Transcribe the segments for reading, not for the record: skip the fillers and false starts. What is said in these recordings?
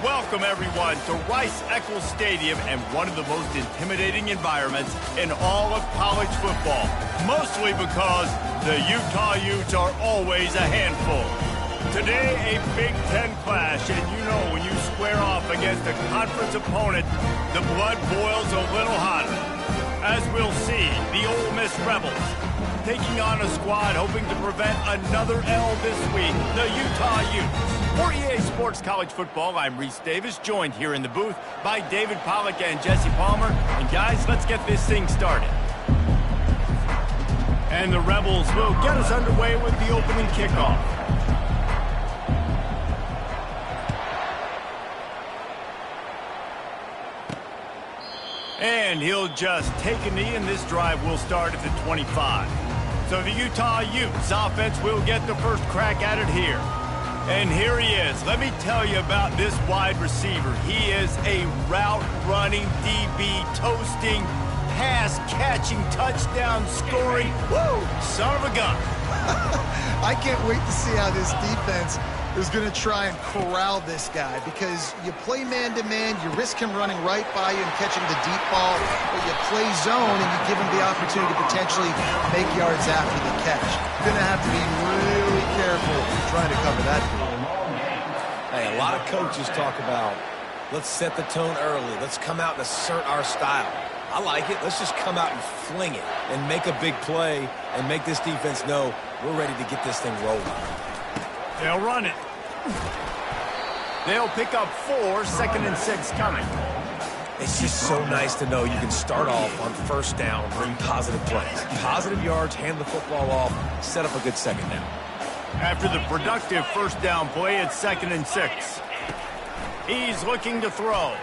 Welcome, everyone, to Rice-Eccles Stadium and one of the most intimidating environments in all of college football, mostly because the Utah Utes are always a handful. Today, a Big Ten clash, and you know when you square off against a conference opponent, the blood boils a little hotter. As we'll see, the Ole Miss Rebels taking on a squad hoping to prevent another L this week, the Utah Utes. For EA Sports College Football, I'm Reese Davis, joined here in the booth by David Pollack and Jesse Palmer. And guys, let's get this thing started. And the Rebels will get us underway with the opening kickoff. And he'll just take a knee, and this drive will start at the 25. So the Utah Utes offense will get the first crack at it here. And here he is. Let me tell you about this wide receiver. He is a route-running DB, toasting, pass-catching, touchdown-scoring, son of a gun. I can't wait to see how this defense is going to try and corral this guy, because you play man-to-man, you risk him running right by you and catching the deep ball, but you play zone and you give him the opportunity to potentially make yards after the catch. You're going to have to be really careful trying to cover that. Hey, a lot of coaches talk about, let's set the tone early, let's come out and assert our style. I like it. Let's just come out and fling it and make a big play and make this defense know we're ready to get this thing rolling. They'll run it. They'll pick up 4, 2nd and 6 coming. It's just so nice to know you can start off on first down, bring positive plays. Positive yards, hand the football off, set up a good second down. After the productive first down play, it's 2nd and 6. He's looking to throw.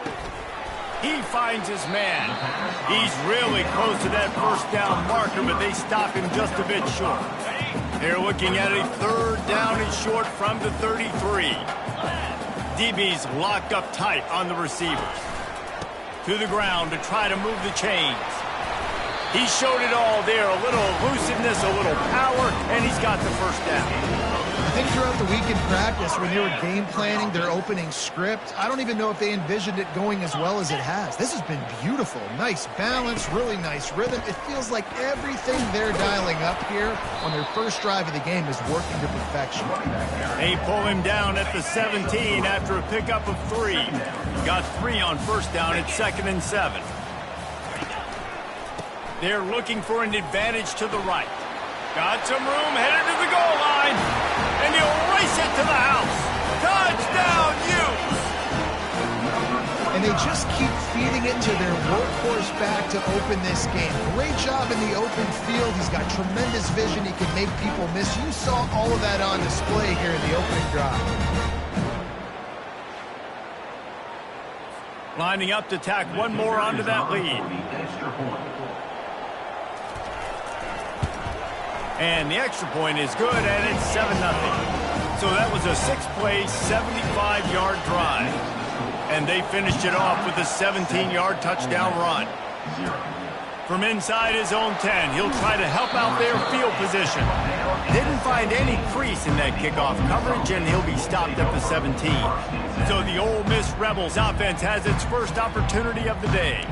He finds his man. He's really close to that first down marker, but they stop him just a bit short. They're looking at a 3rd down and short from the 33. DB's locked up tight on the receivers. To the ground to try to move the chains. He showed it all there. A little elusiveness, a little power, and he's got the first down. I think throughout the week in practice, when they were game planning their opening script, I don't even know if they envisioned it going as well as it has. This has been beautiful. Nice balance, really nice rhythm. It feels like everything they're dialing up here on their first drive of the game is working to perfection. They pull him down at the 17 after a pickup of 3. Got 3 on first down at 2nd and 7. They're looking for an advantage to the right. Got some room, headed to the goal line, and he'll race it to the house. Touchdown, Utes! And they just keep feeding it to their workhorse back to open this game. Great job in the open field. He's got tremendous vision. He can make people miss. You saw all of that on display here in the opening drive. Lining up to tack one more onto that lead. And the extra point is good, and it's 7-0. So that was a 6-play, 75-yard drive. And they finished it off with a 17-yard touchdown run. From inside his own 10, he'll try to help out their field position. Didn't find any crease in that kickoff coverage, and he'll be stopped at the 17. So the Ole Miss Rebels offense has its first opportunity of the day.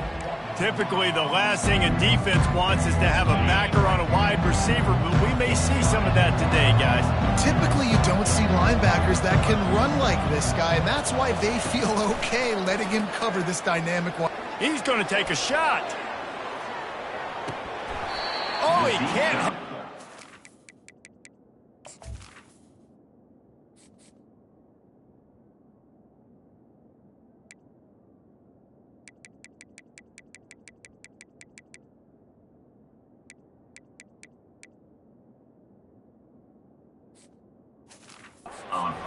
Typically, the last thing a defense wants is to have a backer on a wide receiver, but we may see some of that today, guys. Typically, you don't see linebackers that can run like this guy, and that's why they feel okay letting him cover this dynamic one. He's going to take a shot. Oh, he can't.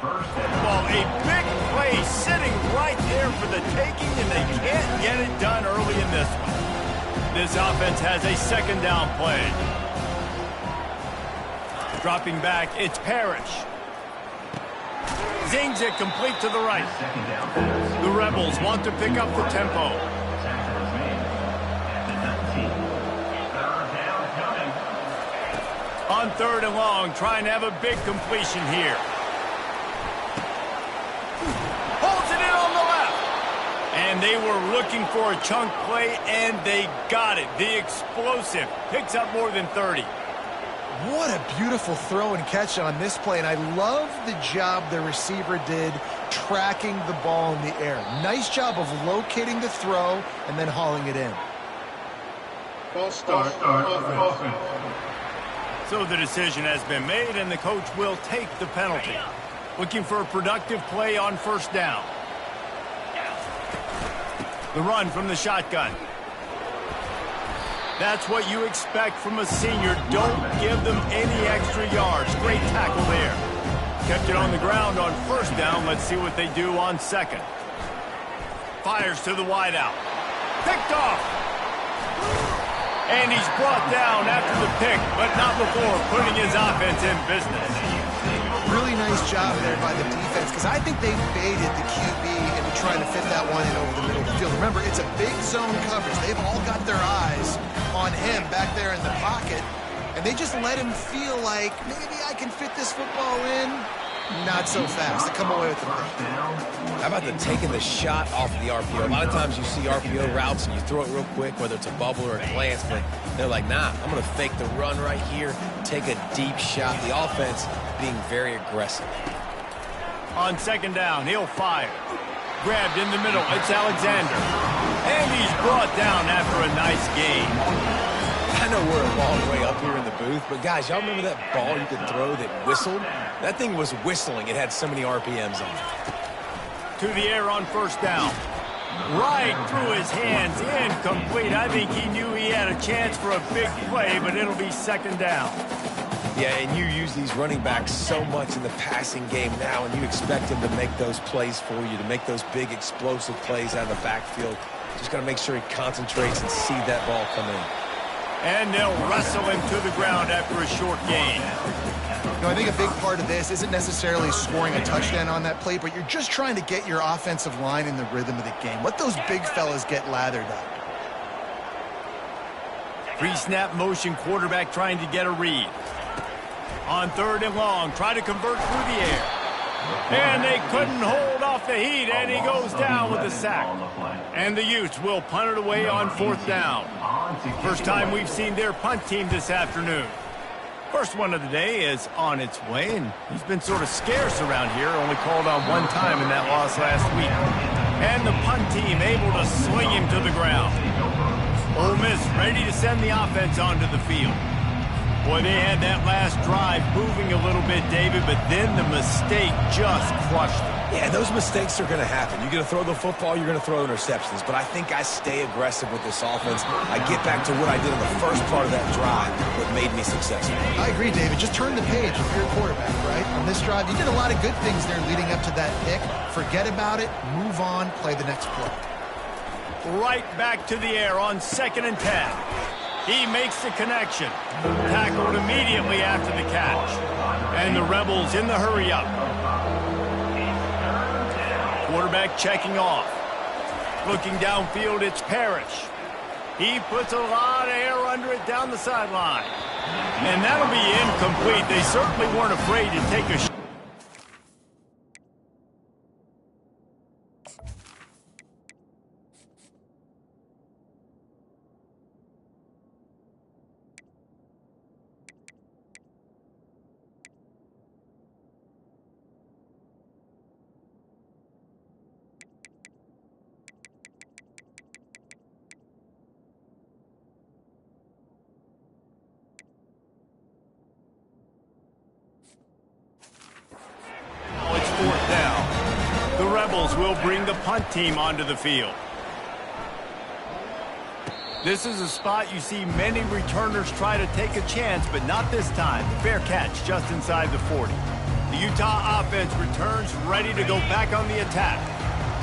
Well, a big play sitting right there for the taking, and they can't get it done early in this one. This offense has a 2nd down play. Dropping back, it's Parrish. Zings it complete to the right. The Rebels want to pick up the tempo. On 3rd and long, trying to have a big completion here. Holds it in on the left. And they were looking for a chunk play, and they got it. The explosive picks up more than 30. What a beautiful throw and catch on this play, and I love the job the receiver did tracking the ball in the air. Nice job of locating the throw and then hauling it in. False start. Offense. So the decision has been made, and the coach will take the penalty. Looking for a productive play on first down. The run from the shotgun. That's what you expect from a senior. Don't give them any extra yards. Great tackle there. Kept it on the ground on first down. Let's see what they do on second. Fires to the wideout. Picked off. And he's brought down after the pick, but not before putting his offense in business. Really nice job there by the defense, because I think they baited the QB into trying to fit that one in over the middle of the field. Remember, it's a big zone coverage. They've all got their eyes on him back there in the pocket, and they just let him feel like, maybe I can fit this football in. Not so fast. They come away with the pick. How about taking the shot off of the RPO? A lot of times you see RPO routes and you throw it real quick, whether it's a bubble or a glance, but they're like, nah, I'm going to fake the run right here, take a deep shot. The offense being very aggressive. On second down, he'll fire. Grabbed in the middle, it's Alexander. And he's brought down after a nice gain. I know we're a long way up here in the booth, but guys, y'all remember that ball you could throw that whistled? That thing was whistling. It had so many RPMs on it. To the air on first down. Right through his hands, incomplete. I think he knew he had a chance for a big play, but it'll be second down. Yeah, and you use these running backs so much in the passing game now, and you expect them to make those plays for you, to make those big explosive plays out of the backfield. Just got to make sure he concentrates and see that ball come in. And they'll wrestle him to the ground after a short gain. You know, I think a big part of this isn't necessarily scoring a touchdown on that play, but you're just trying to get your offensive line in the rhythm of the game. Let those big fellas get lathered up. Pre-snap motion, quarterback trying to get a read. On third and long, try to convert through the air. And they couldn't hold off the heat, and he goes down with a sack. And the Utes will punt it away on fourth down. First time we've seen their punt team this afternoon. First one of the day is on its way, and he's been sort of scarce around here, only called on one time in that loss last week. And the punt team able to sling him to the ground. Ole Miss ready to send the offense onto the field. Boy, they had that last drive moving a little bit, David, but then the mistake just crushed them. Yeah, those mistakes are going to happen. You're going to throw the football, you're going to throw interceptions. But I think I stay aggressive with this offense. I get back to what I did in the first part of that drive that made me successful. I agree, David. Just turn the page if you're a quarterback, right? On this drive, you did a lot of good things there leading up to that pick. Forget about it, move on, play the next play. Right back to the air on 2nd and 10. He makes the connection. Tackled immediately after the catch. And the Rebels in the hurry-up. Quarterback checking off. Looking downfield, it's Parrish. He puts a lot of air under it down the sideline. And that'll be incomplete. They certainly weren't afraid to take a shot. Fourth down. The Rebels will bring the punt team onto the field. This is a spot you see many returners try to take a chance, but not this time. Fair catch just inside the 40. The Utah offense returns ready to go back on the attack.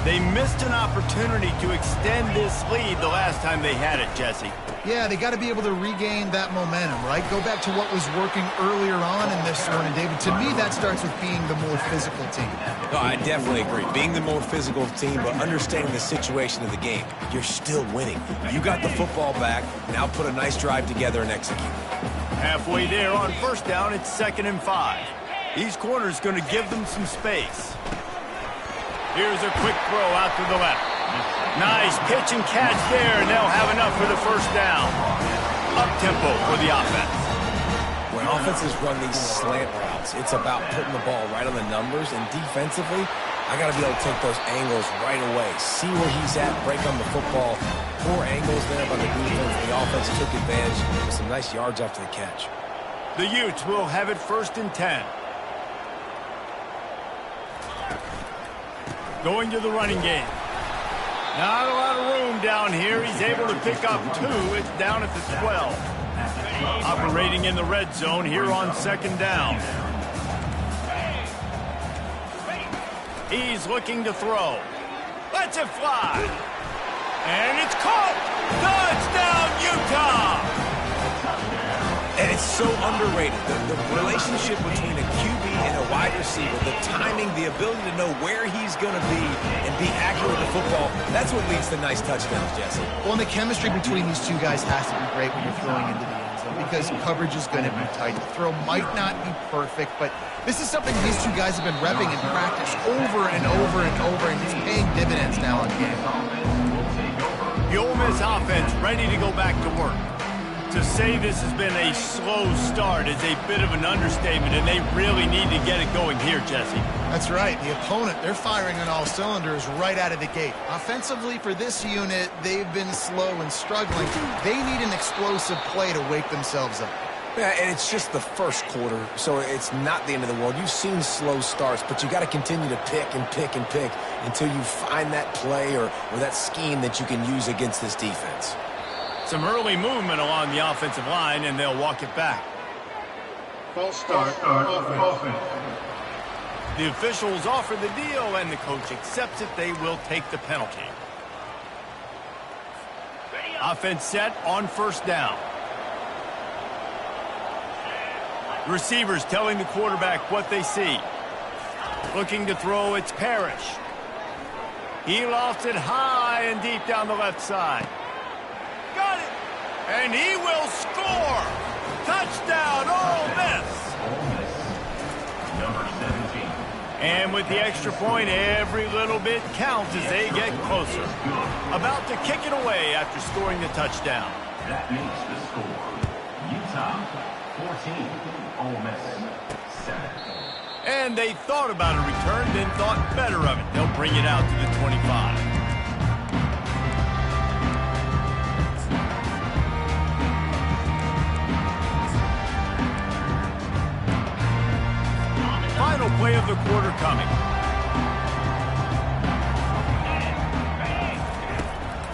They missed an opportunity to extend this lead the last time they had it, Jesse. Yeah, they got to be able to regain that momentum, right? Go back to what was working earlier on in this one. And, David, to me, that starts with being the more physical team. No, I definitely agree. Being the more physical team, but understanding the situation of the game. You're still winning. You got the football back. Now put a nice drive together and execute. Halfway there on first down, it's 2nd and 5. These corners going to give them some space. Here's a quick throw out to the left. Nice pitch and catch there, and they'll have enough for the first down. Up-tempo for the offense. When offenses run these slant routes, it's about putting the ball right on the numbers, and defensively, I got to be able to take those angles right away. See where he's at, break on the football. Poor angles there by the defense. The offense took advantage with some nice yards after the catch. The Utes will have it 1st and 10. Going to the running game. Not a lot of room down here. He's able to pick up 2. It's down at the 12. Operating in the red zone here on 2nd down. He's looking to throw. Lets it fly. And it's caught. Touchdown, Utah! And it's so underrated. The relationship between a QB and a wide receiver, the timing, the ability to know where he's going to be and be accurate with the football, that's what leads to nice touchdowns, Jesse. Well, and the chemistry between these two guys has to be great when you're throwing into the end zone because coverage is going to be tight. The throw might not be perfect, but this is something these two guys have been repping in practice over and over and over, and it's paying dividends now on game. The Ole Miss offense ready to go back to work. To say this has been a slow start is a bit of an understatement, and they really need to get it going here, Jesse. That's right. The opponent, they're firing on all cylinders right out of the gate. Offensively, for this unit, they've been slow and struggling. They need an explosive play to wake themselves up. Yeah, and it's just the first quarter, so it's not the end of the world. You've seen slow starts, but you got to continue to pick and pick and pick until you find that play or that scheme that you can use against this defense. Some early movement along the offensive line, and they'll walk it back. False start, offense. The officials offer the deal, and the coach accepts it. They will take the penalty. Offense set on 1st down. Receivers telling the quarterback what they see. Looking to throw, it's Parrish. He lofts it high and deep down the left side. Got it! And he will score! Touchdown, Ole Miss! Number 17. And with the extra point, every little bit counts as they get closer. About to kick it away after scoring the touchdown. That makes the score. Utah, 14. Ole Miss, 7. And they thought about a return, then thought better of it. They'll bring it out to the 25. Final play of the quarter coming.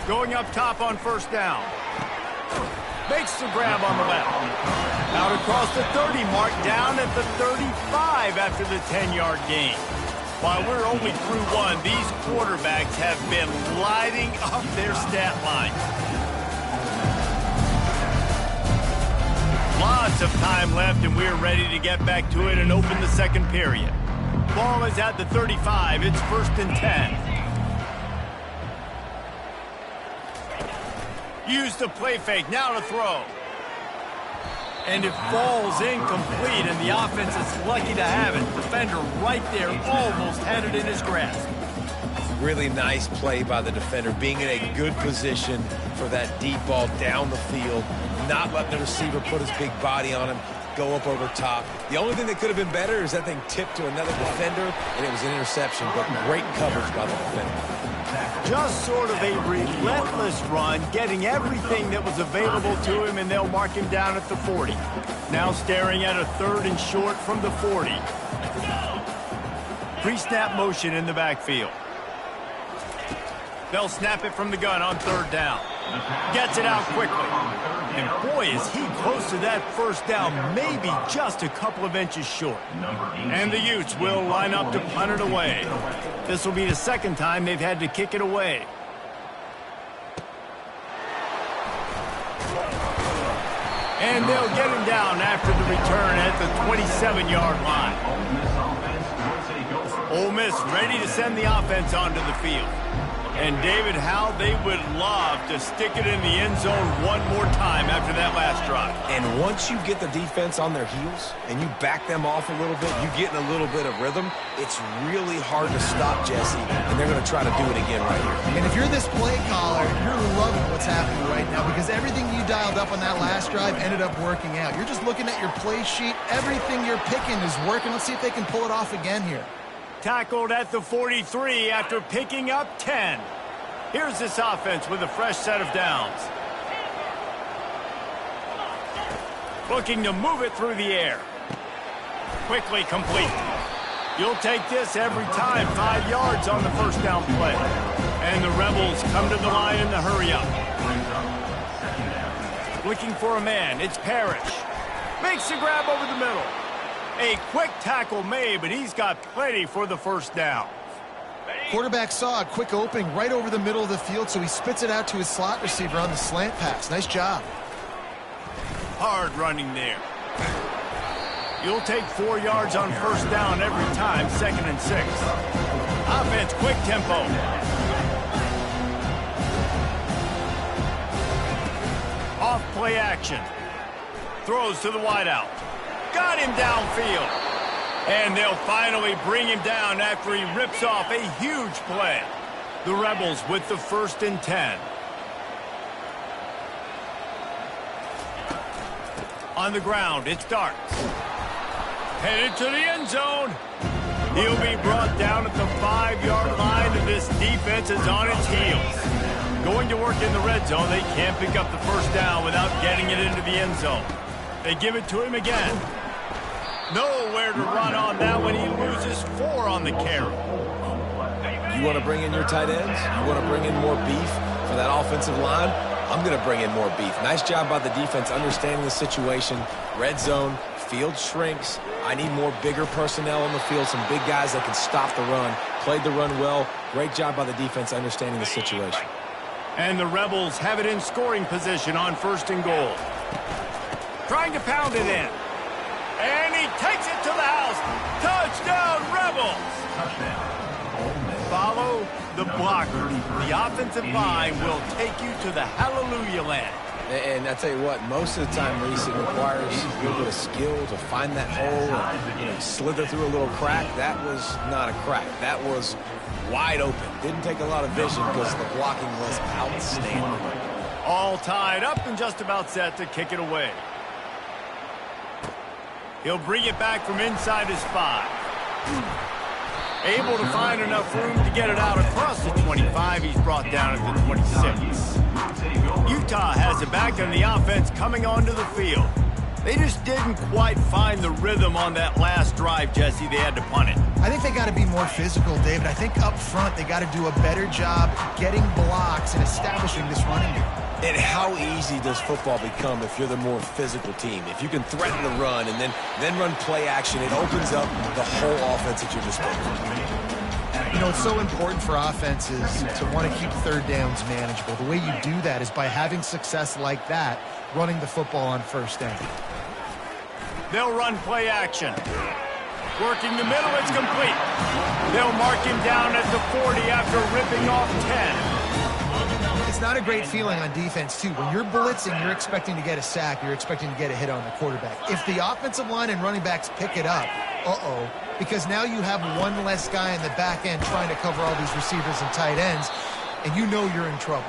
Going up top on 1st down. Makes the grab on the left. Out across the 30 mark, down at the 35 after the 10-yard gain. While we're only through 1, these quarterbacks have been lighting up their stat line. Lots of time left, and we're ready to get back to it and open the 2nd period. Ball is at the 35. It's 1st and 10. Use the play fake. Now to throw. And it falls incomplete, and the offense is lucky to have it. Defender right there almost had it in his grasp. Really nice play by the defender, being in a good position for that deep ball down the field, not letting the receiver put his big body on him, go up over top. The only thing that could have been better is that thing tipped to another defender, and it was an interception, but great coverage by the defender. Just sort of a relentless run, getting everything that was available to him, and they'll mark him down at the 40. Now staring at a 3rd and short from the 40. Pre-snap motion in the backfield. They'll snap it from the gun on 3rd down. Gets it out quickly. And boy, is he close to that 1st down, maybe just a couple of inches short. And the Utes will line up to punt it away. This will be the 2nd time they've had to kick it away. And they'll get him down after the return at the 27-yard line. Ole Miss ready to send the offense onto the field. And David, how they would love to stick it in the end zone one more time after that last drive. And once you get the defense on their heels and you back them off a little bit, you get in a little bit of rhythm, it's really hard to stop, Jesse, and they're going to try to do it again right here. And if you're this play caller, you're loving what's happening right now because everything you dialed up on that last drive ended up working out. You're just looking at your play sheet. Everything you're picking is working. Let's see if they can pull it off again here. Tackled at the 43 after picking up 10. Here's this offense with a fresh set of downs. Looking to move it through the air. Quickly complete. You'll take this every time. 5 yards on the first down play. And the Rebels come to the line in the hurry up. Looking for a man. It's Parrish. Makes the grab over the middle. A quick tackle made, but he's got plenty for the first down. Quarterback saw a quick opening right over the middle of the field, so he spits it out to his slot receiver on the slant pass. Nice job. Hard running there. You'll take 4 yards on first down every time, 2nd and 6. Offense, quick tempo. Off play action. Throws to the wideout. Got him downfield. And they'll finally bring him down after he rips off a huge play. The Rebels with the 1st and 10. On the ground, it starts. Headed to the end zone. He'll be brought down at the 5-yard line, and this defense is on its heels. Going to work in the red zone, they can't pick up the first down without getting it into the end zone. They give it to him again. Nowhere to run on that one. He loses 4 on the carry. You want to bring in your tight ends? You want to bring in more beef for that offensive line? I'm going to bring in more beef. Nice job by the defense understanding the situation. Red zone, field shrinks. I need more bigger personnel on the field, some big guys that can stop the run. Played the run well. Great job by the defense understanding the situation. And the Rebels have it in scoring position on 1st and goal. Trying to pound it in. And he takes it to the house. Touchdown, Rebels! Follow the blocker. The offensive line will take you to the hallelujah land. And I tell you what, most of the time, Reese, it requires a little bit of skill to find that hole and slither through a little crack. That was not a crack. That was wide open. Didn't take a lot of vision because the blocking was outstanding. All tied up and just about set to kick it away. He'll bring it back from inside his 5. Able to find enough room to get it out across the 25. He's brought down at the 26. Utah has it back and the offense coming onto the field. They just didn't quite find the rhythm on that last drive, Jesse. They had to punt it. I think they got to be more physical, David. I think up front they got to do a better job getting blocks and establishing this running game. And how easy does football become if you're the more physical team? If you can threaten the run and then run play action, it opens up the whole offense at your disposal. You know, it's so important for offenses to want to keep third downs manageable. The way you do that is by having success like that, running the football on first down. They'll run play action. Working the middle, it's complete. They'll mark him down at the 40 after ripping off 10. It's not a great feeling on defense, too. When you're blitzing, you're expecting to get a sack. You're expecting to get a hit on the quarterback. If the offensive line and running backs pick it up, because now you have one less guy in the back end trying to cover all these receivers and tight ends, and you know you're in trouble.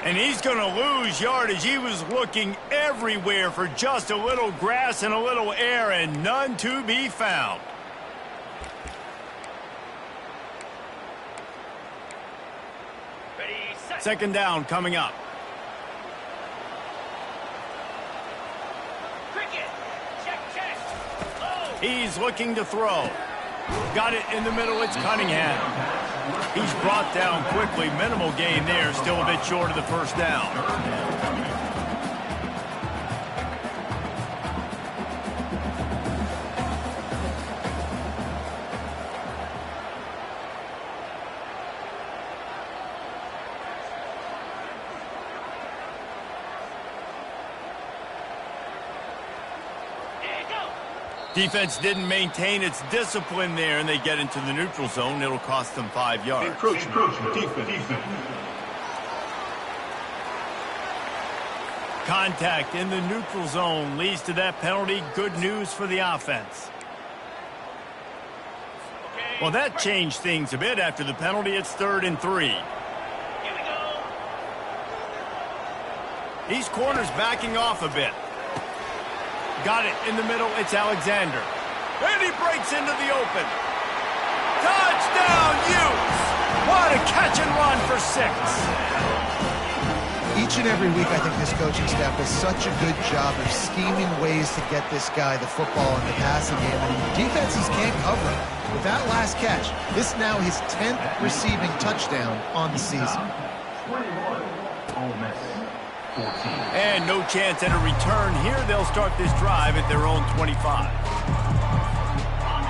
And he's going to lose yardage. He was looking everywhere for just a little grass and a little air, and none to be found. Second down coming up. He's looking to throw. Got it in the middle. It's Cunningham. He's brought down quickly. Minimal gain there. Still a bit short of the first down. Defense didn't maintain its discipline there, and they get into the neutral zone. It'll cost them 5 yards. Encroachment. Defense. Contact in the neutral zone leads to that penalty. Good news for the offense. Well, that changed things a bit. After the penalty, it's 3rd and 3. These corners backing off a bit. Got it in the middle. It's Alexander. And he breaks into the open. Touchdown, Utes! What a catch and run for 6. Each and every week, I think this coaching staff does such a good job of scheming ways to get this guy the football in the passing game, and defenses can't cover him. With that last catch, this now his 10th receiving touchdown on the season. 21, Ole Miss, 14. And no chance at a return here. They'll start this drive at their own 25.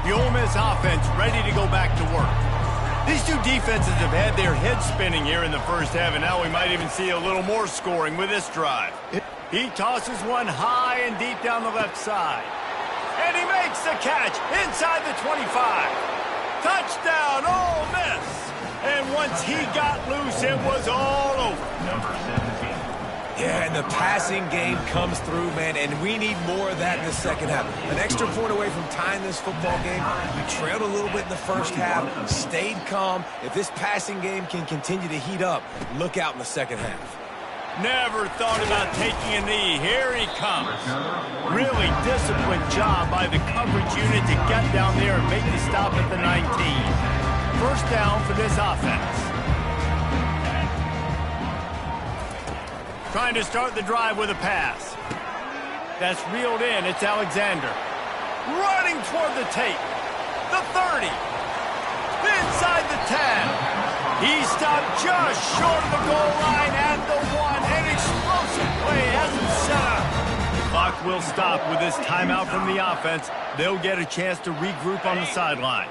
The Ole Miss offense ready to go back to work. These two defenses have had their heads spinning here in the first half, and now we might even see a little more scoring with this drive. He tosses one high and deep down the left side. And he makes the catch inside the 25. Touchdown, Ole Miss! And once he got loose, it was all over. Number 17. Yeah, and the passing game comes through, man, and we need more of that in the second half. An extra point away from tying this football game. We trailed a little bit in the first half, stayed calm. If this passing game can continue to heat up, look out in the second half. Never thought about taking a knee. Here he comes. Really disciplined job by the coverage unit to get down there and make the stop at the 19. First down for this offense. Trying to start the drive with a pass. That's reeled in. It's Alexander. Running toward the tape. The 30. Inside the 10. He stopped just short of the goal line at the 1. An explosive play has him set up. The clock will stop with this timeout from the offense. They'll get a chance to regroup on the sideline.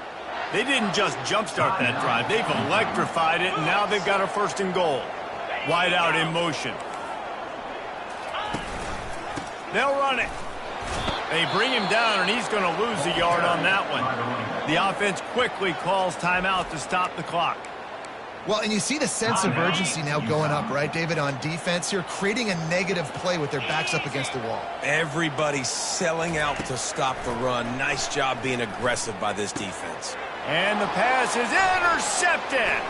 They didn't just jumpstart that drive. They've electrified it, and now they've got a 1st and goal. Wide out in motion. They'll run it. They bring him down, and he's going to lose a yard on that one. The offense quickly calls timeout to stop the clock. Well, and you see the sense of urgency now going up, right, David, on defense here, creating a negative play with their backs up against the wall. Everybody's selling out to stop the run. Nice job being aggressive by this defense. And the pass is intercepted.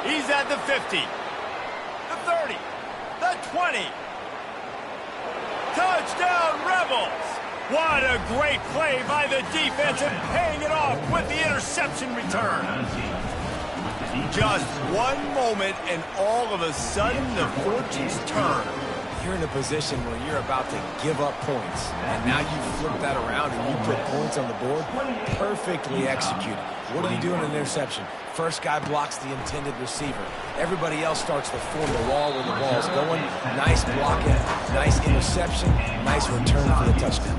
He's at the 50. The 30. The 20. Touchdown, Rebels. What a great play by the defense and paying it off with the interception return. Just one moment and all of a sudden the fortunes turn. You're in a position where you're about to give up points, and now you flip that around and you put points on the board. Perfectly executed. What do you do in an interception? First guy blocks the intended receiver. Everybody else starts to form the wall where the ball's going. Nice blocking, nice interception, nice return for the touchdown.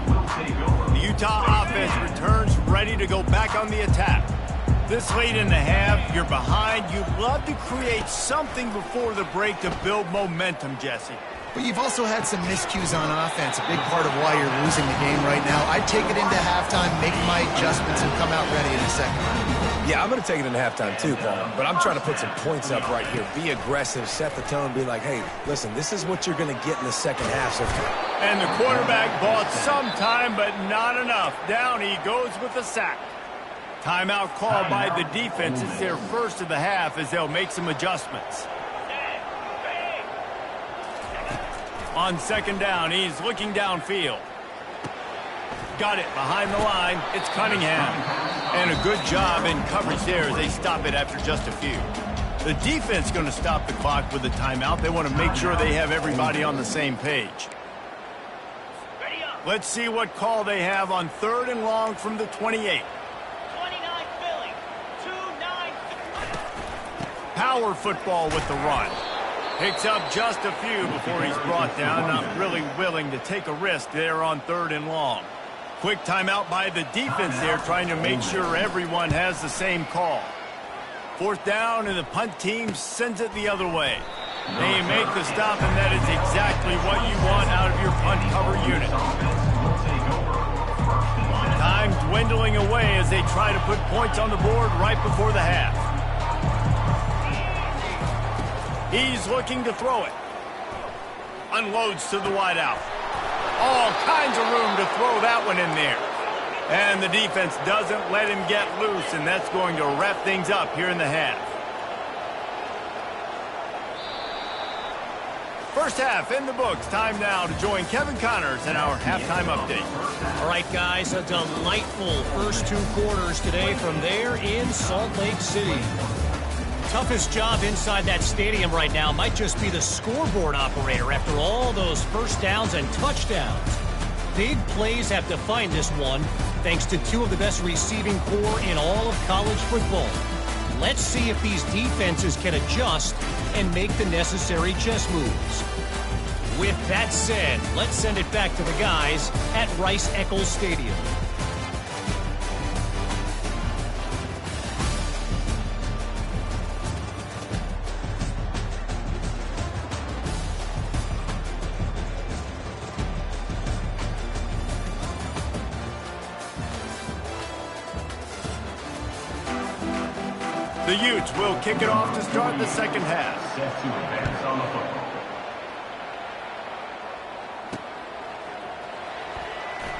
The Utah offense returns ready to go back on the attack. This late in the half, you're behind. You'd love to create something before the break to build momentum, Jesse. But you've also had some miscues on offense, a big part of why you're losing the game right now. I'd take it into halftime, make my adjustments, and come out ready in a second. Yeah, I'm going to take it into halftime too, Paul. But I'm trying to put some points up right here. Be aggressive, set the tone, be like, hey, listen, this is what you're going to get in the second half. So. And the quarterback bought some time, but not enough. Down he goes with the sack. Timeout called by the defense. It's their first of the half as they'll make some adjustments. On 2nd down, he's looking downfield. Got it behind the line. It's Cunningham. And a good job in coverage there as they stop it after just a few. The defense going to stop the clock with a timeout. They want to make sure they have everybody on the same page. Let's see what call they have on 3rd and long from the 28. Power football with the run. Picks up just a few before he's brought down. Not really willing to take a risk there on 3rd and long. Quick timeout by the defense there, trying to make sure everyone has the same call. 4th down, and the punt team sends it the other way. They make the stop, and that is exactly what you want out of your punt cover unit. Time dwindling away as they try to put points on the board right before the half. He's looking to throw it. Unloads to the wideout. All kinds of room to throw that one in there. And the defense doesn't let him get loose, and that's going to wrap things up here in the half. First half in the books. Time now to join Kevin Connors in our halftime update. All right, guys, a delightful first 2 quarters today from there in Salt Lake City. Toughest job inside that stadium right now might just be the scoreboard operator after all those first downs and touchdowns. Big plays have defined this one, thanks to 2 of the best receiving corps in all of college football. Let's see if these defenses can adjust and make the necessary chess moves. With that said, let's send it back to the guys at Rice-Eccles Stadium. The Utes will kick it off to start the second half. Set to advance on the football.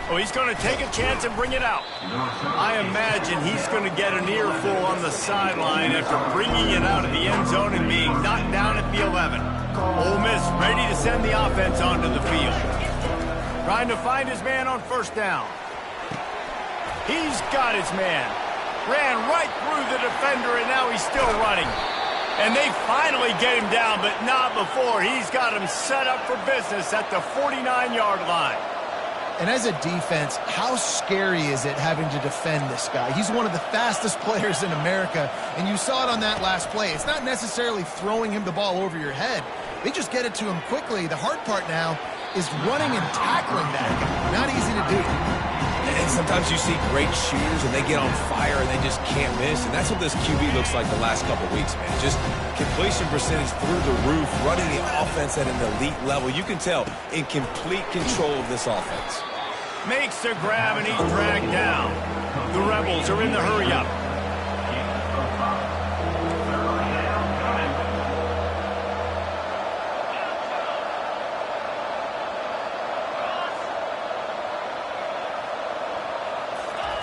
Oh, he's going to take a chance and bring it out. I imagine he's going to get an earful on the sideline after bringing it out of the end zone and being knocked down at the 11. Ole Miss ready to send the offense onto the field. Trying to find his man on first down. He's got his man. Ran right through the defender, and now he's still running. And they finally get him down, but not before. He's got him set up for business at the 49-yard line. And as a defense, how scary is it having to defend this guy? He's one of the fastest players in America, and you saw it on that last play. It's not necessarily throwing him the ball over your head. They just get it to him quickly. The hard part now is running and tackling that guy. Not easy to do. And sometimes you see great shooters and they get on fire and they just can't miss. And that's what this QB looks like the last couple weeks, man. Just completion percentage through the roof, running the offense at an elite level. You can tell in complete control of this offense. Makes the grab and he's dragged down. The Rebels are in the hurry-up.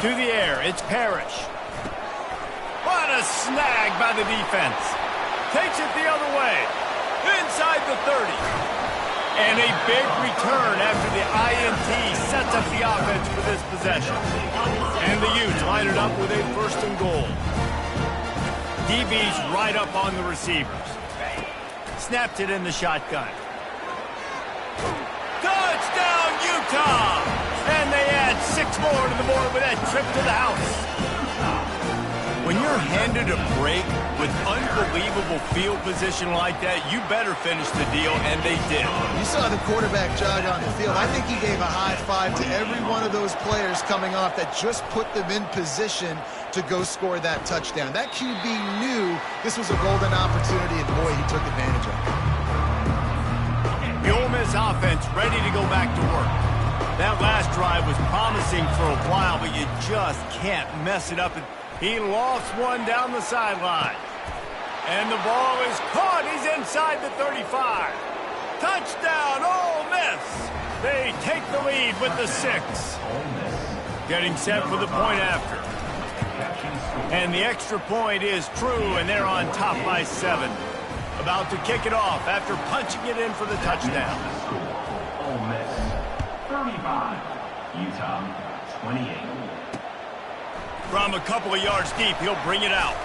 To the air, it's Parrish. What a snag by the defense. Takes it the other way. Inside the 30. And a big return after the INT sets up the offense for this possession. And the Utes line it up with a first and goal. DB's right up on the receivers. Snapped it in the shotgun. Touchdown, Utah! And they add 6 more to the board with that trip to the house. When you're handed a break with unbelievable field position like that, you better finish the deal, and they did. You saw the quarterback jog on the field. I think he gave a high five to every one of those players coming off that just put them in position to go score that touchdown. That QB knew this was a golden opportunity, and boy, he took advantage of it. The Ole Miss offense ready to go back to work. That last drive was promising for a while, but you just can't mess it up. He lost one down the sideline. And the ball is caught. He's inside the 35. Touchdown, Ole Miss. They take the lead with the 6. Getting set for the point after. And the extra point is true, and they're on top by 7. About to kick it off after punching it in for the touchdown. Ole Miss 35, Utah 28. From a couple of yards deep, he'll bring it out.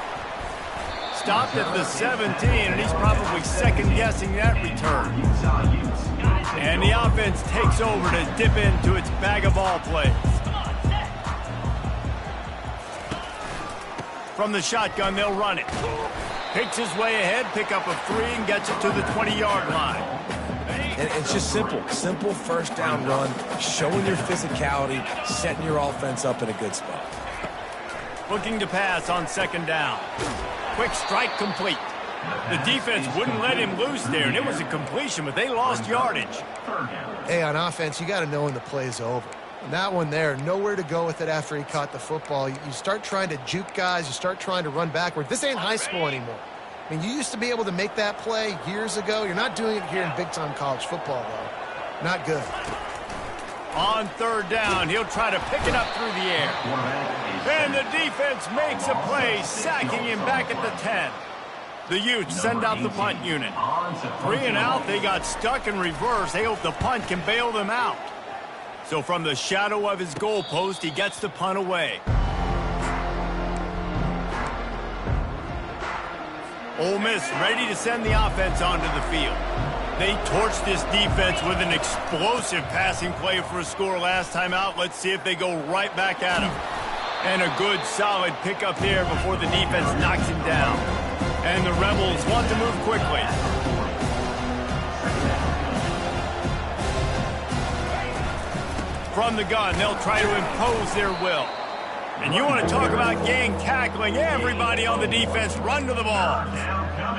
Stopped at the 17, and he's probably second-guessing that return. And the offense takes over to dip into its bag of ball plays. From the shotgun, they'll run it. Picks his way ahead, pick up a 3, and gets it to the 20-yard line. And it's just simple. Simple first down run, showing your physicality, setting your offense up in a good spot. Looking to pass on second down. Quick strike complete. The defense wouldn't let him loose there, and it was a completion, but they lost yardage. Hey, on offense, you got to know when the play is over. And that one there, nowhere to go with it after he caught the football. You start trying to juke guys. You start trying to run backward. This ain't high school anymore. I mean, you used to be able to make that play years ago. You're not doing it here in big-time college football, though. Not good. On third down, he'll try to pick it up through the air. And the defense makes a play, sacking him back at the 10. The Utes send out the punt unit. 3 and out, they got stuck in reverse. They hope the punt can bail them out. So from the shadow of his goalpost, he gets the punt away. Ole Miss ready to send the offense onto the field. They torched this defense with an explosive passing play for a score last time out. Let's see if they go right back at him. And a good, solid pickup there before the defense knocks him down. And the Rebels want to move quickly. From the gun, they'll try to impose their will. And you want to talk about gang tackling. Everybody on the defense run to the ball.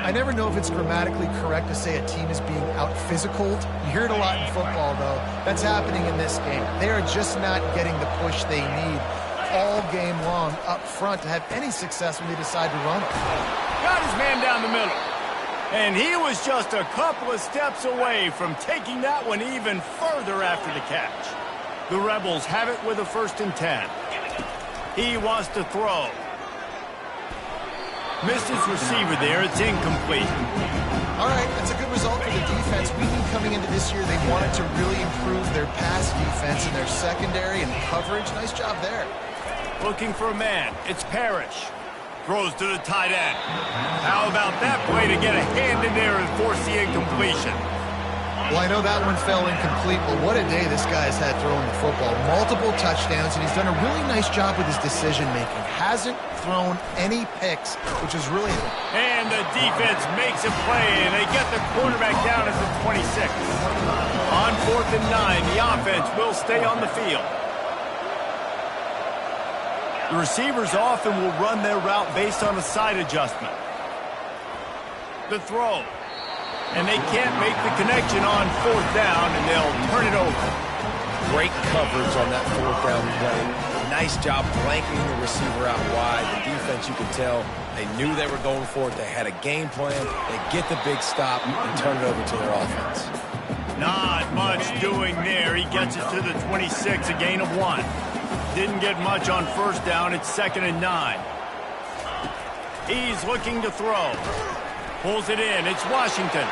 I never know if it's grammatically correct to say a team is being out-physicaled. You hear it a lot in football, though. That's happening in this game. They are just not getting the push they need all game long up front to have any success when they decide to run it. Got his man down the middle. And he was just a couple of steps away from taking that one even further after the catch. The Rebels have it with a 1st and 10. He wants to throw. Missed his receiver there. It's incomplete. All right, that's a good result for the defense. We knew coming into this year they wanted to really improve their pass defense and their secondary and coverage. Nice job there. Looking for a man. It's Parrish. Throws to the tight end. How about that play to get a hand in there and force the incompletion? Well, I know that one fell incomplete, but what a day this guy has had throwing the football. Multiple touchdowns, and he's done a really nice job with his decision-making. Hasn't thrown any picks, which is really... And the defense makes a play, and they get the quarterback down at the 26. On 4th and 9, the offense will stay on the field. The receivers often will run their route based on a side adjustment. The throw. And they can't make the connection on 4th down, and they'll turn it over. Great coverage on that 4th down play. Nice job blanking the receiver out wide. The defense, you could tell, they knew they were going for it. They had a game plan. They get the big stop and turn it over to their offense. Not much doing there. He gets it to the 26, a gain of 1. Didn't get much on 1st down. It's 2nd and 9. He's looking to throw. Pulls it in. It's Washington.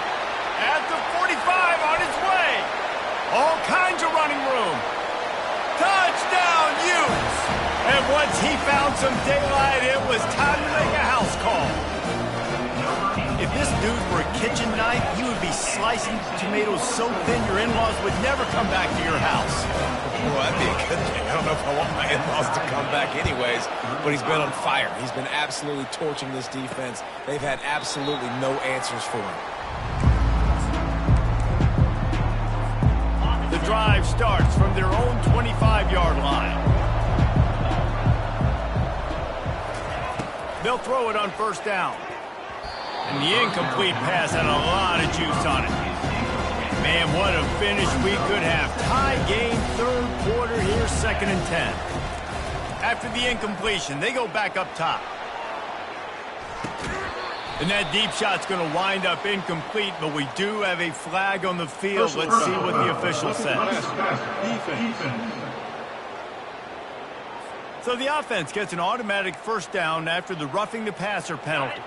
At the 45 on its way. All kinds of running room. Touchdown, Utes! And once he found some daylight, it was time to make a house call. If this dude were a kitchen knife, he would be slicing tomatoes so thin your in-laws would never come back to your house. Well, that'd be a good thing. I don't know if I want my in-laws to come back anyways, but he's been on fire. He's been absolutely torching this defense. They've had absolutely no answers for him. The drive starts from their own 25-yard line. They'll throw it on 1st down. And the incomplete pass had a lot of juice on it. Man, what a finish we could have. Tie game, 3rd quarter here, 2nd and 10. After the incompletion, they go back up top. And that deep shot's going to wind up incomplete, but we do have a flag on the field. Let's see what the official says. So the offense gets an automatic 1st down after the roughing the passer penalty.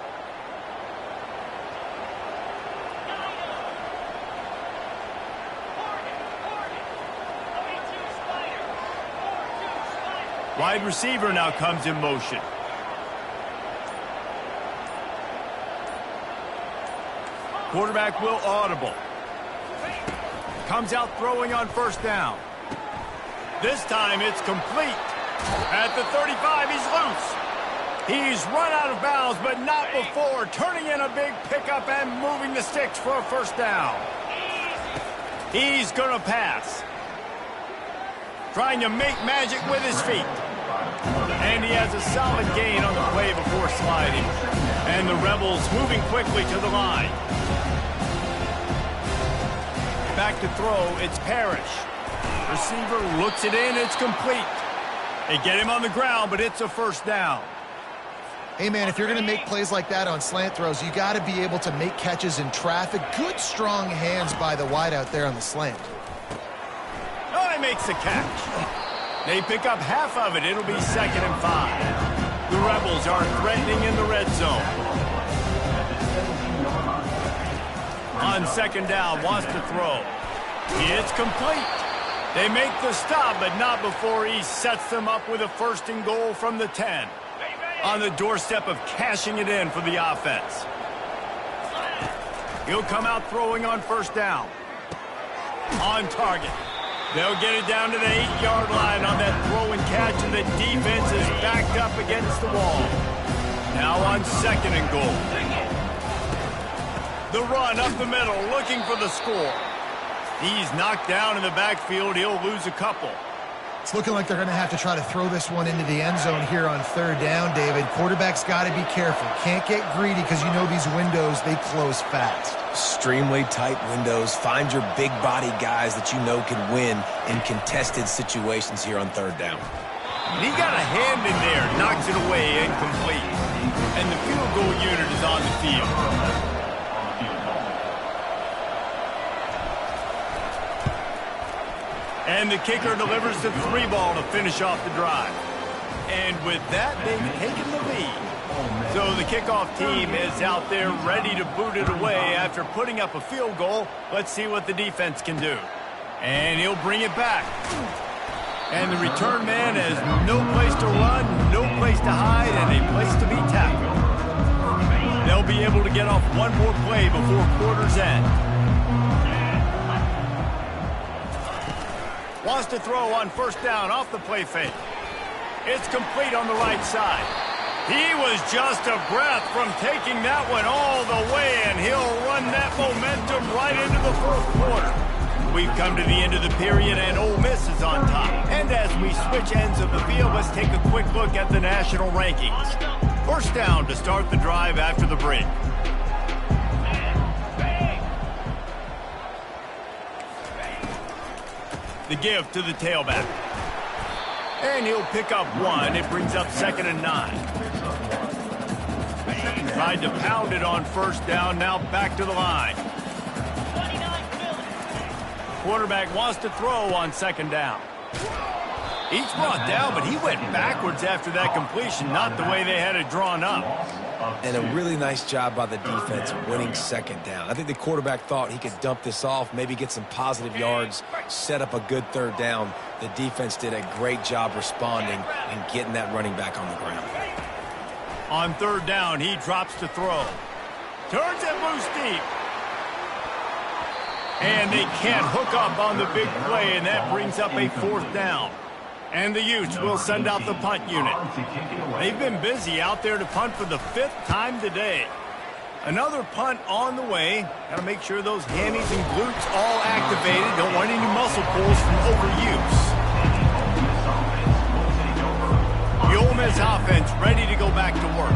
Wide receiver now comes in motion. Quarterback will audible. Comes out throwing on 1st down. This time it's complete. At the 35, he's loose. He's run out of bounds, but not before turning in a big pickup and moving the sticks for a 1st down. He's going to pass. Trying to make magic with his feet. And he has a solid gain on the play before sliding. And the Rebels moving quickly to the line. Back to throw, it's Parrish. Receiver looks it in, it's complete. They get him on the ground, but it's a first down. Hey, man, if you're going to make plays like that on slant throws, you got to be able to make catches in traffic. Good, strong hands by the wideout there on the slant. Oh, he makes the catch. They pick up half of it. It'll be 2nd and 5. The Rebels are threatening in the red zone. On 2nd down, wants to throw. It's complete. They make the stop, but not before he sets them up with a 1st and goal from the 10. On the doorstep of cashing it in for the offense. He'll come out throwing on 1st down. On target. They'll get it down to the 8-yard line on that throw and catch, and the defense is backed up against the wall. Now on 2nd and goal. The run up the middle, looking for the score. He's knocked down in the backfield. He'll lose a couple. It's looking like they're going to have to try to throw this one into the end zone here on 3rd down, David. Quarterback's got to be careful. Can't get greedy because you know these windows, they close fast. Extremely tight windows. Find your big body guys that you know can win in contested situations here on 3rd down. He got a hand in there, knocks it away, incomplete. And the field goal unit is on the field. And the kicker delivers the 3 ball to finish off the drive. And with that, they've taken the lead. So the kickoff team is out there ready to boot it away after putting up a field goal. Let's see what the defense can do. And he'll bring it back. And the return man has no place to run, no place to hide, and a place to be tackled. They'll be able to get off one more play before quarter's end. Wants to throw on 1st down off the play fake. It's complete on the right side. He was just a breath from taking that one all the way, and he'll run that momentum right into the 4th quarter. We've come to the end of the period, and Ole Miss is on top. And as we switch ends of the field, let's take a quick look at the national rankings. 1st down to start the drive after the break. The give to the tailback. And he'll pick up 1. It brings up 2nd and 9. Tried to pound it on 1st down. Now back to the line. Quarterback wants to throw on 2nd down. He's brought down, but he went backwards after that completion, not the way they had it drawn up. And a really nice job by the defense winning 2nd down. I think the quarterback thought he could dump this off, maybe get some positive yards, set up a good 3rd down. The defense did a great job responding and getting that running back on the ground. On 3rd down, he drops to throw. Turns it loose deep. And they can't hook up on the big play, and that brings up a 4th down. And the Utes will send out the punt unit. They've been busy out there to punt for the 5th time today. Another punt on the way. Got to make sure those hammies and glutes all activated. Don't want any muscle pulls from overuse. The Ole Miss offense ready to go back to work.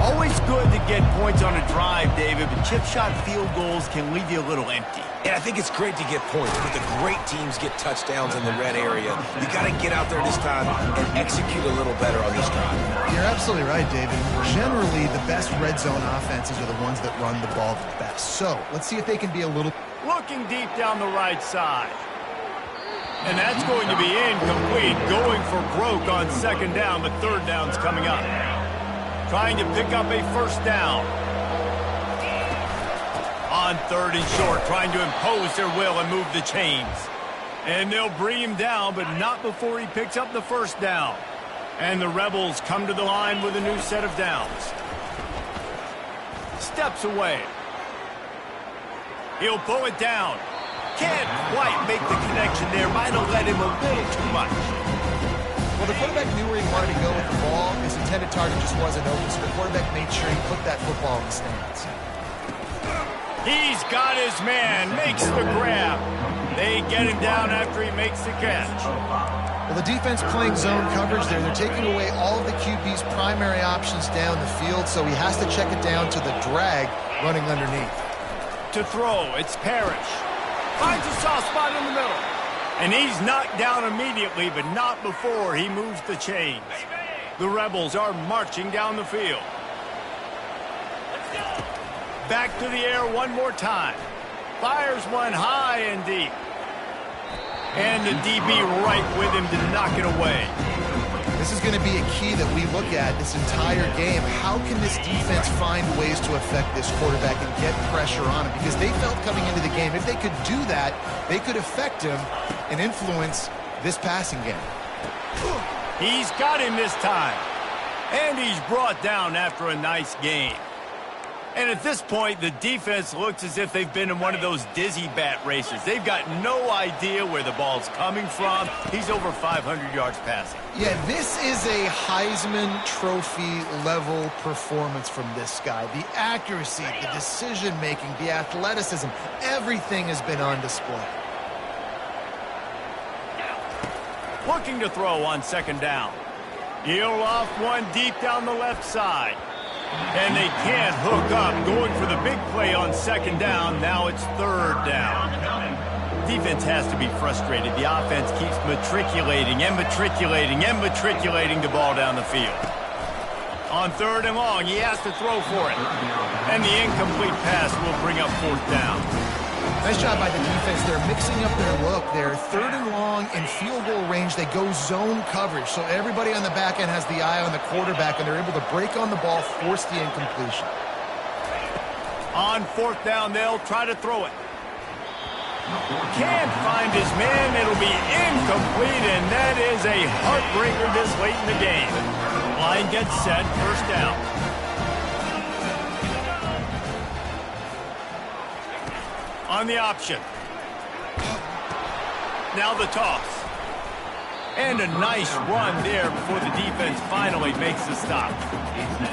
Always good to get points on a drive, David, but chip shot field goals can leave you a little empty. And I think it's great to get points, but the great teams get touchdowns in the red area. You got to get out there this time and execute a little better on this drive. You're absolutely right, David. Generally, the best red zone offenses are the ones that run the ball the best. So let's see if they can be a little... Looking deep down the right side. And that's going to be incomplete. Going for broke on 2nd down, but 3rd down's coming up. Trying to pick up a 1st down. On 3rd and short, trying to impose their will and move the chains. And they'll bring him down, but not before he picks up the 1st down. And the Rebels come to the line with a new set of downs. Steps away. He'll pull it down. Can't quite make the connection there. Might have led him a little too much. Well, the quarterback knew where he wanted to go with the ball. His intended target just wasn't open, so the quarterback made sure he put that football in the stands. He's got his man, makes the grab. They get him down after he makes the catch. Well, the defense playing zone coverage there. They're taking away all of the QB's primary options down the field, so he has to check it down to the drag running underneath. To throw, it's Parrish. Finds a soft spot in the middle. And he's knocked down immediately, but not before he moves the chains. The Rebels are marching down the field. Back to the air one more time. Fires one high and deep. And the DB right with him to knock it away. This is going to be a key that we look at this entire game. How can this defense find ways to affect this quarterback and get pressure on him? Because they felt coming into the game, if they could do that, they could affect him and influence this passing game. He's got him this time. And he's brought down after a nice game. And at this point, the defense looks as if they've been in one of those dizzy bat races. They've got no idea where the ball's coming from. He's over 500 yards passing. Yeah, this is a Heisman Trophy level performance from this guy. The accuracy, the decision-making, the athleticism, everything has been on display. Looking to throw on second down. He'll off one deep down the left side. And they can't hook up. Going for the big play on second down. Now it's third down. Defense has to be frustrated. The offense keeps matriculating and matriculating and matriculating the ball down the field. On third and long, he has to throw for it. And the incomplete pass will bring up fourth down. Nice job by the defense. They're mixing up their look. They're third and long in field goal range. They go zone coverage. So everybody on the back end has the eye on the quarterback, and they're able to break on the ball, force the incompletion. On fourth down, they'll try to throw it. Can't find his man. It'll be incomplete, and that is a heartbreaker this late in the game. Line gets set, first down. On the option. Now the toss. And a nice run there before the defense finally makes the stop.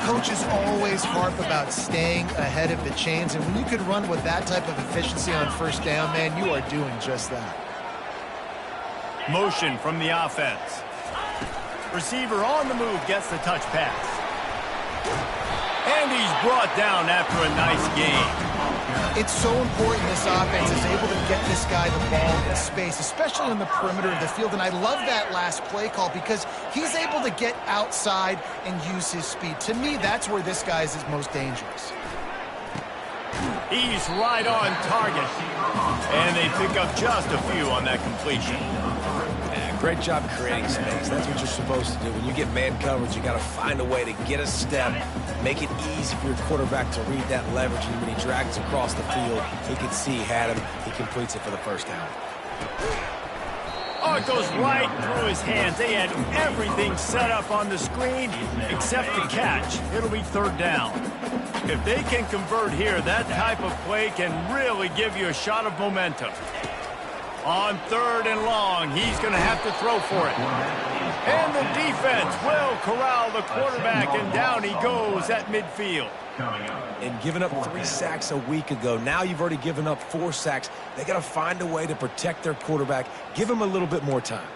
Coaches always harp about staying ahead of the chains, and when you can run with that type of efficiency on first down, man, you are doing just that. Motion from the offense. Receiver on the move gets the touch pass. And he's brought down after a nice game. It's so important this offense is able to get this guy the ball in space, especially on the perimeter of the field. And I love that last play call because he's able to get outside and use his speed. To me, that's where this guy is his most dangerous. He's right on target. And they pick up just a few on that completion. Yeah, great job creating space. That's what you're supposed to do. When you get man coverage, you got to find a way to get a step, make it easy for your quarterback to read that leverage. And when he drags across the field, he can see he had him. He completes it for the first down. Oh, it goes right through his hands. They had everything set up on the screen except the catch. It'll be third down. If they can convert here, that type of play can really give you a shot of momentum. On third and long, he's going to have to throw for it. And the defense will corral the quarterback, and down he goes at midfield. And giving up 3 sacks a week ago, now you've already given up 4 sacks. They got to find a way to protect their quarterback. Give him a little bit more time.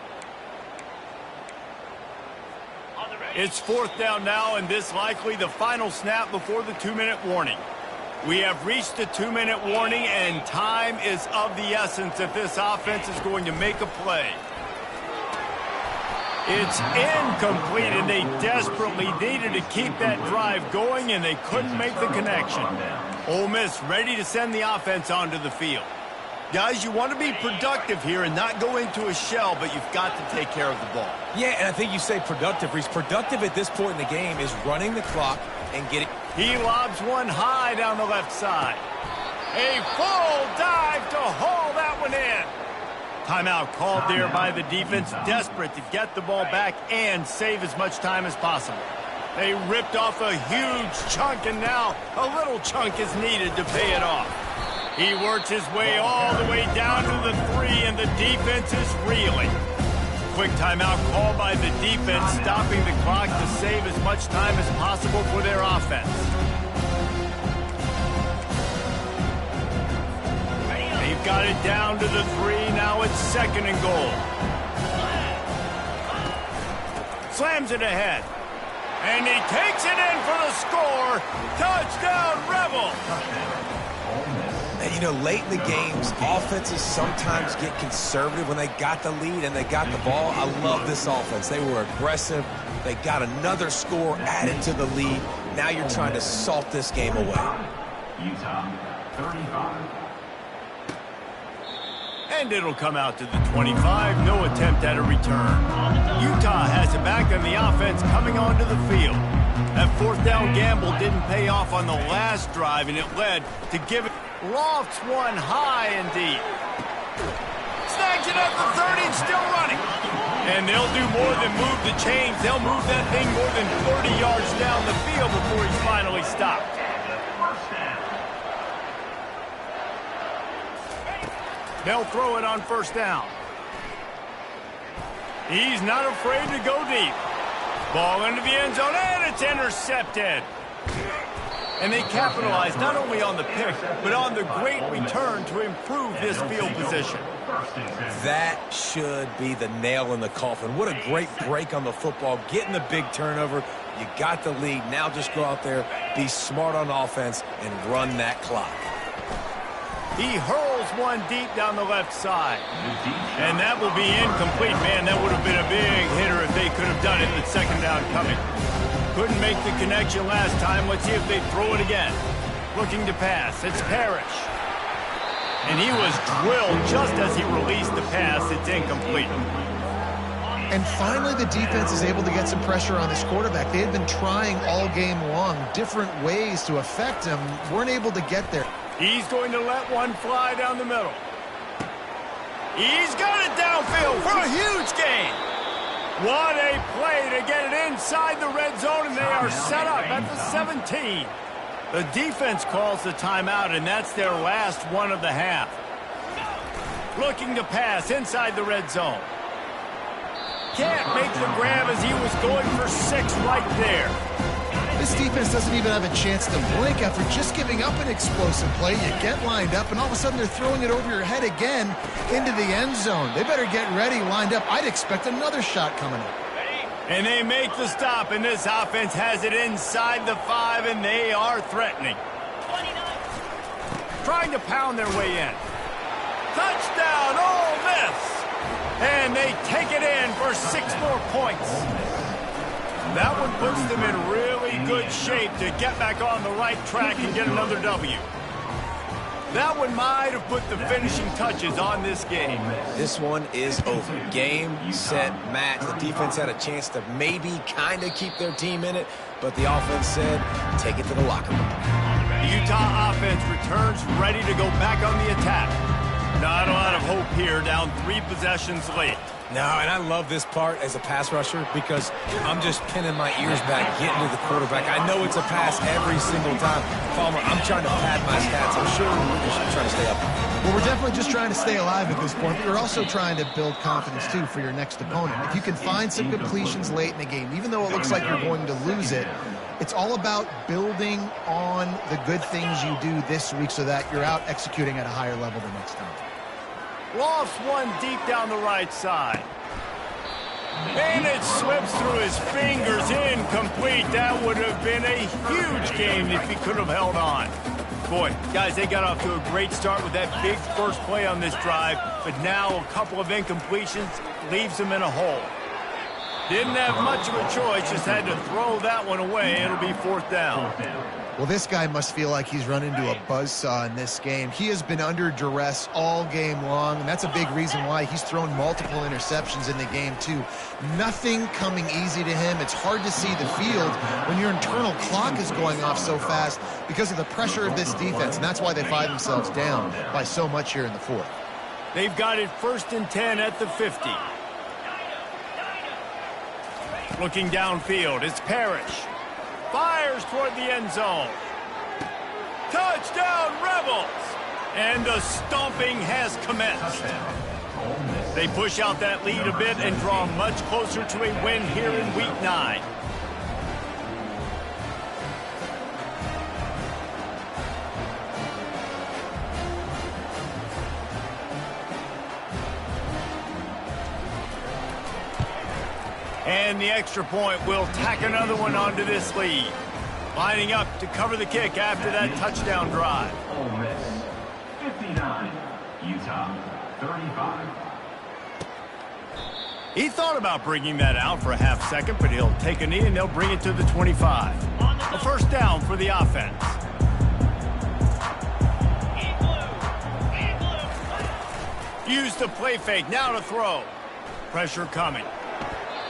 It's fourth down now, and this likely the final snap before the 2-minute warning. We have reached the 2-minute warning, and time is of the essence if this offense is going to make a play. It's incomplete, and they desperately needed to keep that drive going, and they couldn't make the connection. Ole Miss ready to send the offense onto the field. Guys, you want to be productive here and not go into a shell, but you've got to take care of the ball. Yeah, and I think you say productive. He's productive at this point in the game is running the clock and getting... He lobs one high down the left side. A full dive to haul that one in. Timeout called there by the defense, desperate to get the ball back and save as much time as possible. They ripped off a huge chunk, and now a little chunk is needed to pay it off. He works his way all the way down to the 3, and the defense is reeling. Quick timeout called by the defense, stopping the clock to save as much time as possible for their offense. They've got it down to the 3. Now it's second and goal. slams it ahead. And he takes it in for the score. Touchdown, Rebel. And, you know, late in the games, offenses sometimes get conservative when they got the lead and they got the ball. I love this offense. They were aggressive. They got another score added to the lead. Now you're trying to salt this game away. Utah, 35. And it'll come out to the 25. No attempt at a return. Utah has it back on the offense coming onto the field. That fourth down gamble didn't pay off on the last drive, and it led to give it. Lofts one high and deep. Snags it at the 30 and still running. And they'll do more than move the chains. They'll move that thing more than 30 yards down the field before he's finally stopped. They'll throw it on first down. He's not afraid to go deep. Ball into the end zone, and it's intercepted. And they capitalize not only on the pick, but on the great return to improve this field position. That should be the nail in the coffin. What a great break on the football. Getting the big turnover. You got the lead. Now just go out there, be smart on offense, and run that clock. He hurls one deep down the left side. And that will be incomplete. Man, that would have been a big hitter if they could have done it with second down coming. Couldn't make the connection last time. Let's see if they throw it again. Looking to pass. It's Parrish. And he was drilled just as he released the pass. It's incomplete. And finally, the defense is able to get some pressure on this quarterback. They had been trying all game long different ways to affect him. Weren't able to get there. He's going to let one fly down the middle. He's got it downfield for a huge gain. What a play to get it inside the red zone, and they are set up at the 17. The defense calls the timeout, and that's their last one of the half. Looking to pass inside the red zone. Can't make the grab as he was going for 6 right there. This defense doesn't even have a chance to blink after just giving up an explosive play. You get lined up, and all of a sudden they're throwing it over your head again into the end zone. They better get ready, lined up. I'd expect another shot coming up. And they make the stop, and this offense has it inside the 5, and they are threatening. 29. Trying to pound their way in. Touchdown, Ole Miss! And they take it in for 6 more points. That one puts them in really good shape to get back on the right track and get another W. That one might have put the finishing touches on this game. This one is over. Game, set, match. The defense had a chance to maybe kind of keep their team in it, but the offense said, take it to the locker room. The Utah offense returns ready to go back on the attack. Not a lot of hope here, down 3 possessions late. No, and I love this part as a pass rusher because I'm just pinning my ears back, getting to the quarterback. I know it's a pass every single time. Palmer, I'm trying to pad my stats. I'm sure we're just trying to stay up. Well, we're definitely just trying to stay alive at this point, but you're also trying to build confidence, too, for your next opponent. If you can find some completions late in the game, even though it looks like you're going to lose it, it's all about building on the good things you do this week so that you're out executing at a higher level the next time. Lofts one deep down the right side. And it slips through his fingers, incomplete. That would have been a huge game if he could have held on. Boy, guys, they got off to a great start with that big first play on this drive, but now a couple of incompletions leaves them in a hole. Didn't have much of a choice, just had to throw that one away. It'll be 4th down. Well, this guy must feel like he's run into a buzzsaw in this game. He has been under duress all game long, and that's a big reason why he's thrown multiple interceptions in the game, too. Nothing coming easy to him. It's hard to see the field when your internal clock is going off so fast because of the pressure of this defense, and that's why they find themselves down by so much here in the 4th. They've got it 1st and 10 at the 50. Looking downfield, it's Parrish. Fires toward the end zone. Touchdown, Rebels! And the stomping has commenced. They push out that lead a bit and draw much closer to a win here in Week 9. And And the extra point will tack another one onto this lead. Lining up to cover the kick after that touchdown drive. Ole Miss 59, Utah 35. He thought about bringing that out for a half second, but he'll take a knee and they'll bring it to the 25. A first down for the offense. Use the play fake, now to throw. Pressure coming.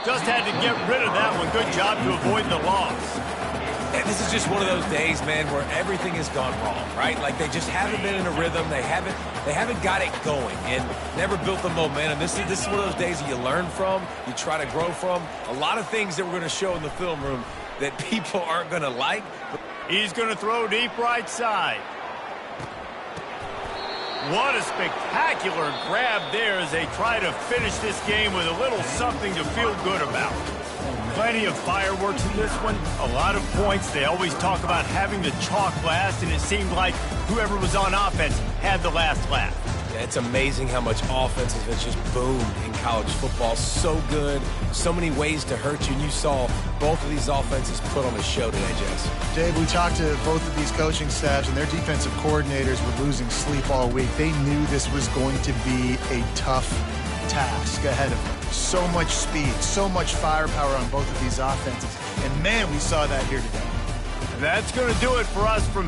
Just had to get rid of that one. Good job to avoid the loss. And this is just one of those days, man, where everything has gone wrong, right? Like they just haven't been in a rhythm. They haven't got it going and never built the momentum. This is one of those days that you learn from, you try to grow from. A lot of things that we're going to show in the film room that people aren't going to like. He's going to throw deep right side. What a spectacular grab there as they try to finish this game with a little something to feel good about. Plenty of fireworks in this one, a lot of points. They always talk about having the chalk last, and it seemed like whoever was on offense had the last laugh. Yeah, it's amazing how much offense has just boomed in college football. So good, so many ways to hurt you, and you saw both of these offenses put on a show today, Jess. Dave, we talked to both of these coaching staffs, and their defensive coordinators were losing sleep all week. They knew this was going to be a tough task ahead of them. So much speed, so much firepower on both of these offenses. And, man, we saw that here today. That's going to do it for us from